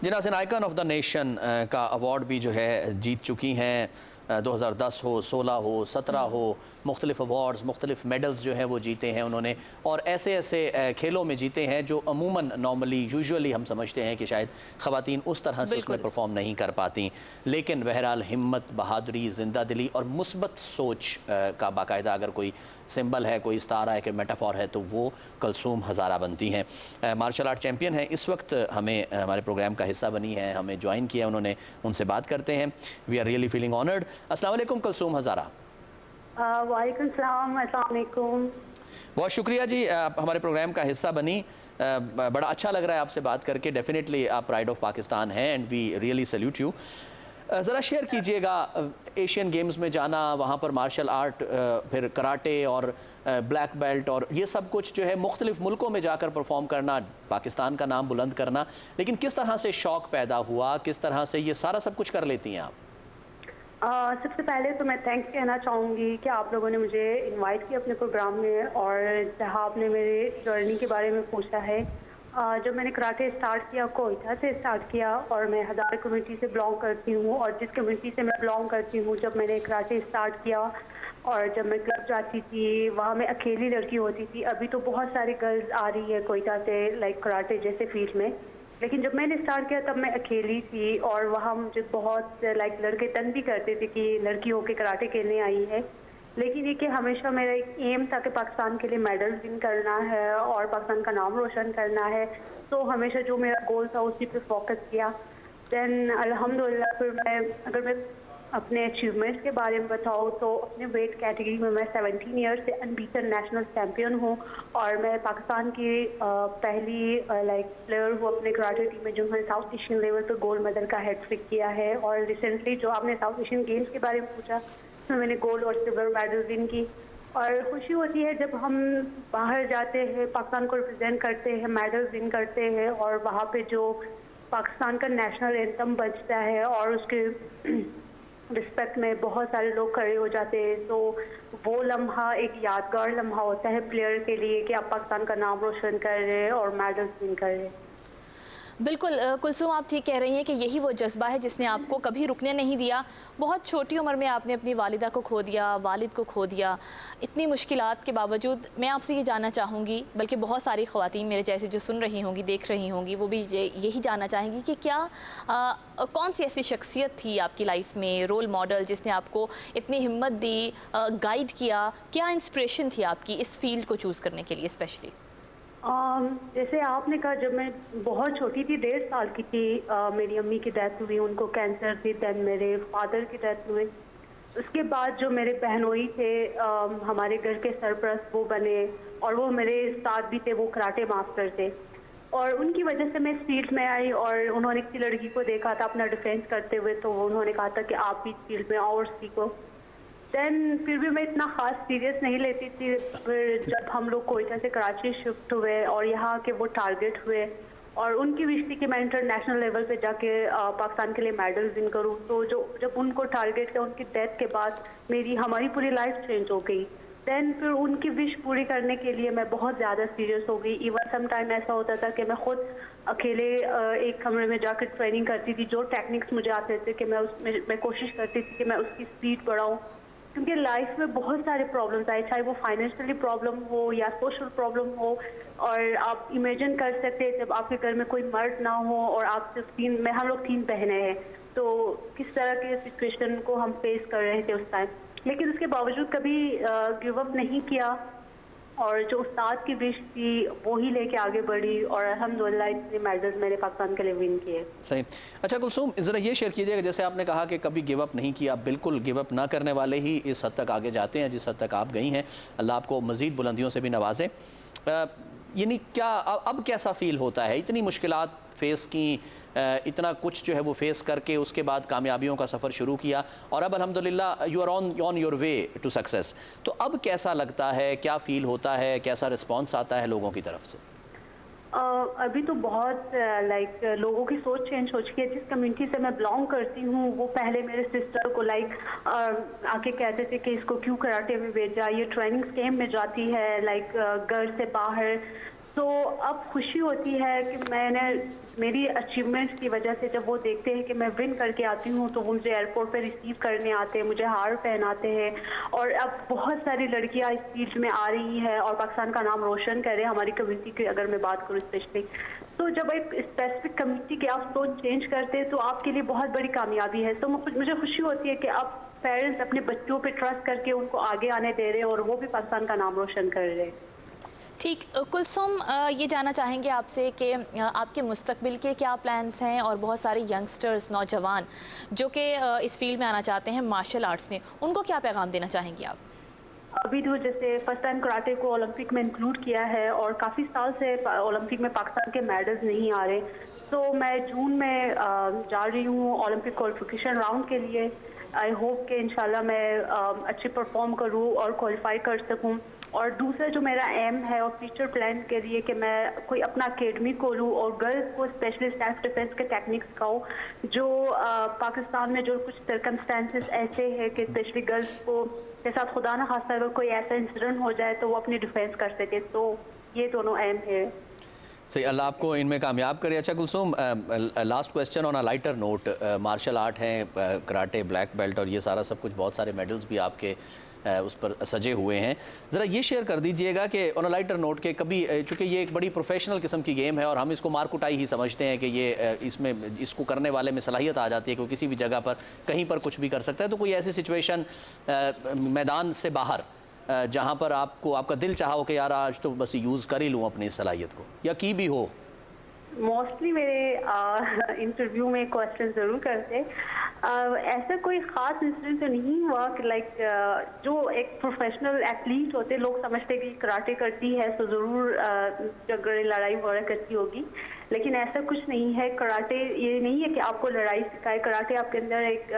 جی ناظرین، icon of the nation کا award بھی جو ہے جیت چکی ہیں. 2010 ہو، 16 ہو، 17 ہو، مختلف ایوارڈز، مختلف میڈلز جو ہیں وہ جیتے ہیں انہوں نے، اور ایسے کھیلوں میں جیتے ہیں جو عموماً یوزولی ہم سمجھتے ہیں کہ شاید خواتین اس طرح سے اس میں پرفارم نہیں کر پاتی. لیکن بہرحال ہمت، بہادری، زندہ دلی اور مثبت سوچ کا باقاعدہ اگر کوئی سمبل ہے، کوئی استعارہ ہے، کہ میٹافور ہے، تو وہ کلثوم ہزارہ بنتی ہیں. مارشل آرٹ چیمپئن ہیں، اس وقت ہمارے پروگرام کا حصہ بنی ہے، ہمیں جوائن کیا انہوں نے. ان سے بات کرتے ہیں. We are really feeling honoured. السلام علیکم کلثوم ہزارہ. وعلیکم السلام. السلام علیکم. بہت شکریہ جی، آپ ہمارے پروگرام کا حصہ بنی. بڑا اچھا لگ رہا ہے آپ سے بات کر کے. ڈیفینیٹلی آپ پرائڈ آف پاکستان ہیں and we really salute you. ذرا شیئر کیجئے گا ایشین گیمز میں جانا، وہاں پر مارشل آرٹ، پھر کراٹے اور بلیک بیلٹ اور یہ سب کچھ جو ہے مختلف ملکوں میں جا کر پرفارم کرنا، پاکستان کا نام بلند کرنا، لیکن کس طرح سے شوق پیدا ہوا، کس طرح سے یہ سارا سب کچھ کر لیتی ہیں آپ؟ سب سے پہلے تو میں تھینکس کہنا چاہوں گی کہ آپ لوگوں نے مجھے انوائٹ کیا اپنے پروگرام میں، اور جہاں آپ نے میرے جرنی کے بارے میں پوچھا ہے. جب میں نے کراٹے اسٹارٹ کیا، کوئٹہ سے اسٹارٹ کیا، اور میں ہزارہ کمیونٹی سے بلانگ کرتی ہوں، اور جس کمیونٹی سے میں بلانگ کرتی ہوں، جب میں نے کراٹے اسٹارٹ کیا اور جب میں کلب جاتی تھی، وہاں میں اکیلی لڑکی ہوتی تھی. ابھی تو بہت ساری گرلز آ رہی ہے کوئٹہ سے لائک کراٹے جیسے فیلڈ میں، لیکن جب میں نے اسٹارٹ کیا تب میں اکیلی تھی. اور وہاں مجھے بہت لائک لڑکے تنگ بھی کرتے تھے کہ لڑکی ہو کے کراٹے کھیلنے آئی ہے. لیکن یہ کہ ہمیشہ میرا ایک ایم تھا کہ پاکستان کے لیے میڈل ون کرنا ہے اور پاکستان کا نام روشن کرنا ہے. تو ہمیشہ جو میرا گول تھا اسی پہ فوکس کیا. دین الحمدللہ پھر اگر میں اپنے اچیومنٹس کے بارے میں بتاؤں تو اپنے ویٹ کیٹیگری میں 17 ایئر سے انبیٹن نیشنل چیمپئن ہوں، اور میں پاکستان کی پہلی لائک پلیئر ہوں اپنے کراٹے ٹیم میں جنہوں نے ساؤتھ ایشین لیول پہ گولڈ میڈل کا ہیٹ ٹرک کیا ہے. اور ریسنٹلی جو آپ نے ساؤتھ ایشین گیمز کے بارے میں پوچھا، اس میں نے گولڈ اور سلور میڈل ون کی. اور خوشی ہوتی ہے جب ہم باہر جاتے ہیں، پاکستان کو ریپرزینٹ کرتے ہیں، میڈل ون کرتے ہیں، اور وہاں پہ جو پاکستان کا نیشنل اینتھم بجتا ہے اور اس کے رسپیکٹ میں بہت سارے لوگ کھڑے ہو جاتے ہیں، تو وہ لمحہ ایک یادگار لمحہ ہوتا ہے پلیئر کے لیے کہ آپ پاکستان کا نام روشن کر رہے ہیں اور میڈلز ون کر رہے ہیں. بالکل کلثوم، آپ ٹھیک کہہ رہی ہیں کہ یہی وہ جذبہ ہے جس نے آپ کو کبھی رکنے نہیں دیا. بہت چھوٹی عمر میں آپ نے اپنی والدہ کو کھو دیا، والد کو کھو دیا. اتنی مشکلات کے باوجود میں آپ سے یہ جاننا چاہوں گی، بلکہ بہت ساری خواتین میرے جیسے جو سن رہی ہوں گی، دیکھ رہی ہوں گی، وہ بھی یہی جاننا چاہیں گی کہ کیا کون سی ایسی شخصیت تھی آپ کی لائف میں، رول ماڈل، جس نے آپ کو اتنی ہمت دی، گائیڈ کیا؟ کیا انسپریشن تھی آپ کی اس فیلڈ کو چوز کرنے کے لیے اسپیشلی؟ جیسے آپ نے کہا، جب میں بہت چھوٹی تھی، 1.5 سال کی تھی، میری امی کی ڈیتھ ہوئی، ان کو کینسر تھی. دین میرے فادر کی ڈیتھ ہوئی. اس کے بعد جو میرے بہنوئی تھے ہمارے گھر کے سرپرست وہ بنے، اور وہ میرے ساتھ بھی تھے، وہ کراٹے ماسٹر تھے. اور ان کی وجہ سے میں اس فیلڈ میں آئی، اور انہوں نے کسی لڑکی کو دیکھا تھا اپنا ڈیفینس کرتے ہوئے، تو انہوں نے کہا تھا کہ آپ بھی اس فیلڈ میں آؤ اور سیکھو. دین پھر بھی میں اتنا خاص سیریس نہیں لیتی تھی. پھر جب ہم لوگ کوئٹہ سے کراچی شفٹ ہوئے اور یہاں کے وہ ٹارگیٹ ہوئے، اور ان کی وش تھی کہ میں انٹرنیشنل لیول پہ جا کے پاکستان کے لیے میڈل ون کروں. تو جب ان کو ٹارگیٹ کیا، ان کی ڈیتھ کے بعد ہماری پوری لائف چینج ہو گئی. دین پھر ان کی وش پوری کرنے کے لیے میں بہت زیادہ سیریس ہو گئی. ایون سم ٹائم ایسا ہوتا تھا کہ میں خود اکیلے ایک کمرے میں جا کر ٹریننگ کرتی تھی. جو ٹیکنکس مجھے آتے تھے کہ میں کوشش کرتی تھی کہ میں اس کی اسپیڈ بڑھاؤں، کیونکہ لائف میں بہت سارے پرابلمس آئے، چاہے وہ فائنینشلی پرابلم ہو یا سوشل پرابلم ہو. اور آپ امیجن کر سکتے ہیں جب آپ کے گھر میں کوئی مرد نہ ہو اور آپ صرف ہم لوگ 3 بہنیں ہیں، تو کس طرح کے سچویشن کو ہم فیس کر رہے تھے اس ٹائم. لیکن اس کے باوجود کبھی گیو اپ نہیں کیا، اور جو استاد کی وش تھی وہی لے کے آگے بڑھی، اور الحمدللہ اتنے میڈلز میں نے پاکستان کے لیے ون کیے. صحیح. اچھا کلثوم، ذرا یہ شیئر کیجیے گا، جیسے آپ نے کہا کہ کبھی گیو اپ نہیں کیا. بالکل گیو اپ نہ کرنے والے ہی اس حد تک آگے جاتے ہیں جس حد تک آپ گئی ہیں. اللہ آپ کو مزید بلندیوں سے بھی نوازے. یعنی کیا اب کیسا فیل ہوتا ہے؟ اتنی مشکلات فیس کی، اتنا کچھ جو ہے وہ فیس کر کے اس کے بعد کامیابیوں کا سفر شروع کیا، اور اب الحمدللہ you are on your way to success. تو اب کیسا لگتا ہے؟ کیا فیل ہوتا ہے؟ کیسا رسپانس آتا ہے لوگوں کی طرف سے؟ ابھی تو بہت لائک لوگوں کی سوچ چینج ہو چکی ہے. جس کمیونٹی سے میں بلانگ کرتی ہوں، وہ پہلے میرے سسٹر کو لائک آ کے کہتے تھے کہ اس کو کیوں کراٹے میں بھیجا، یہ ٹریننگ کیمپ میں جاتی ہے لائک گھر سے باہر. تو اب خوشی ہوتی ہے کہ میں نے میری اچیومنٹس کی وجہ سے جب وہ دیکھتے ہیں کہ میں ون کر کے آتی ہوں تو وہ مجھے ایئرپورٹ پہ ریسیو کرنے آتے ہیں, مجھے ہار پہناتے ہیں, اور اب بہت ساری لڑکیاں اس فیلڈ میں آ رہی ہیں اور پاکستان کا نام روشن کر رہے ہیں ہماری کمیونٹی کی. اگر میں بات کروں اسپیشلی, تو جب ایک اسپیسیفک کمیونٹی کے آپ سوچ چینج کرتے ہیں تو آپ کے لیے بہت بڑی کامیابی ہے. تو مجھے خوشی ہوتی ہے کہ اب پیرنٹس اپنے بچوں پہ ٹرسٹ کر کے ان کو آگے آنے دے رہے ہیں اور وہ بھی پاکستان کا نام روشن کر رہے ہیں. ٹھیک, کلثوم یہ جاننا چاہیں گے آپ سے کہ آپ کے مستقبل کے کیا پلانس ہیں, اور بہت سارے ینگسٹرز نوجوان جو کہ اس فیلڈ میں آنا چاہتے ہیں مارشل آرٹس میں, ان کو کیا پیغام دینا چاہیں گے آپ؟ ابھی تو جیسے فرسٹ ٹائم کراٹے کو اولمپک میں انکلوڈ کیا ہے اور کافی سال سے اولمپک میں پاکستان کے میڈلز نہیں آ رہے, تو میں جون میں جا رہی ہوں اولمپک کوالیفیکیشن راؤنڈ کے لیے. آئی ہوپ کہ انشاءاللہ میں اچھی پرفارم کروں اور کوالیفائی کر سکوں. اور دوسرا جو میرا ایم ہے اور فیوچر پلان کے لیے کہ میں کوئی اپنا اکیڈمی کھولوں اور گرلز کو اسپیشلی سیلف ڈیفینس کے ٹیکنیکس سکھاؤں, جو پاکستان میں جو کچھ سرکمسٹانسز ایسے ہیں کہ اسپیشلی گرلز کو کے ساتھ خدا نہ خواستہ اگر کوئی ایسا انسیڈنٹ ہو جائے تو وہ اپنی ڈیفینس کر سکے. تو یہ دونوں ایم ہے. صحیح, اللہ آپ کو ان میں کامیاب کرے. اچھا کلثوم, لاسٹ کویسچن آن اے لائٹر نوٹ, مارشل آرٹ ہیں, کراٹے بلیک بیلٹ اور یہ سارا سب کچھ, بہت سارے میڈلز بھی آپ کے اس پر سجے ہوئے ہیں. ذرا یہ شیئر کر دیجئے گا کہ آن اے لائٹر نوٹ کہ کبھی, چونکہ یہ ایک بڑی پروفیشنل قسم کی گیم ہے اور ہم اس کو مار کٹائی ہی سمجھتے ہیں کہ یہ اس کو کرنے والے میں صلاحیت آ جاتی ہے کہ وہ کسی بھی جگہ پر کہیں پر کچھ بھی کر سکتا ہے, تو کوئی ایسی سچویشن میدان سے باہر جہاں پر آپ کو آپ کا دل چاہا ہو کہ یار آج تو بس یوز کر ہی لوں اپنی صلاحیت کو, یا کی بھی ہو؟ موسٹلی میرے انٹرویو میں کوشچن ضرور کرتے. ایسا کوئی خاص انسیڈنٹ تو نہیں ہوا کہ لائک جو ایک پروفیشنل ایتھلیٹ ہوتے لوگ سمجھتے کہ کراٹے کرتی ہے تو ضرور جھگڑے لڑائی وغیرہ کرتی ہوگی, لیکن ایسا کچھ نہیں ہے. کراٹے یہ نہیں ہے کہ آپ کو لڑائی سکھائے, کراٹے آپ کے اندر ایک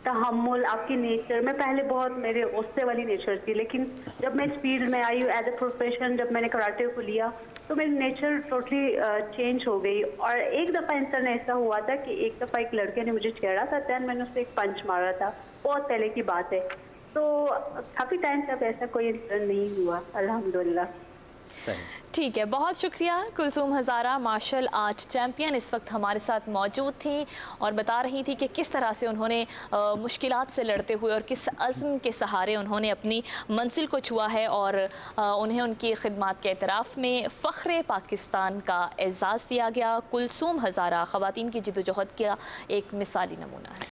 تحمل, آپ کی نیچر میں پہلے بہت میرے غصے والی نیچر تھی, لیکن جب میں اس فیلڈ میں آئی ایز اے پروفیشن, جب میں نے کراٹے کو لیا تو میری نیچر ٹوٹلی چینج ہو گئی. اور ایک دفعہ انسان ایسا ہوا تھا کہ ایک دفعہ ایک لڑکے نے مجھے چھیڑا تھا, دین میں نے اسے ایک پنچ مارا تھا, بہت پہلے کی بات ہے. تو کافی ٹائم سے اب ایسا کوئی انسیڈنٹ نہیں ہوا الحمدللہ. ٹھیک ہے, بہت شکریہ. Kulsoom Hazara martial art champion اس وقت ہمارے ساتھ موجود تھیں اور بتا رہی تھی کہ کس طرح سے انہوں نے مشکلات سے لڑتے ہوئے اور کس عزم کے سہارے انہوں نے اپنی منزل کو چھوا ہے, اور انہیں ان کی خدمات کے اعتراف میں فخر پاکستان کا اعزاز دیا گیا. کلثوم ہزارہ خواتین کی جدوجہد کا ایک مثالی نمونہ ہے.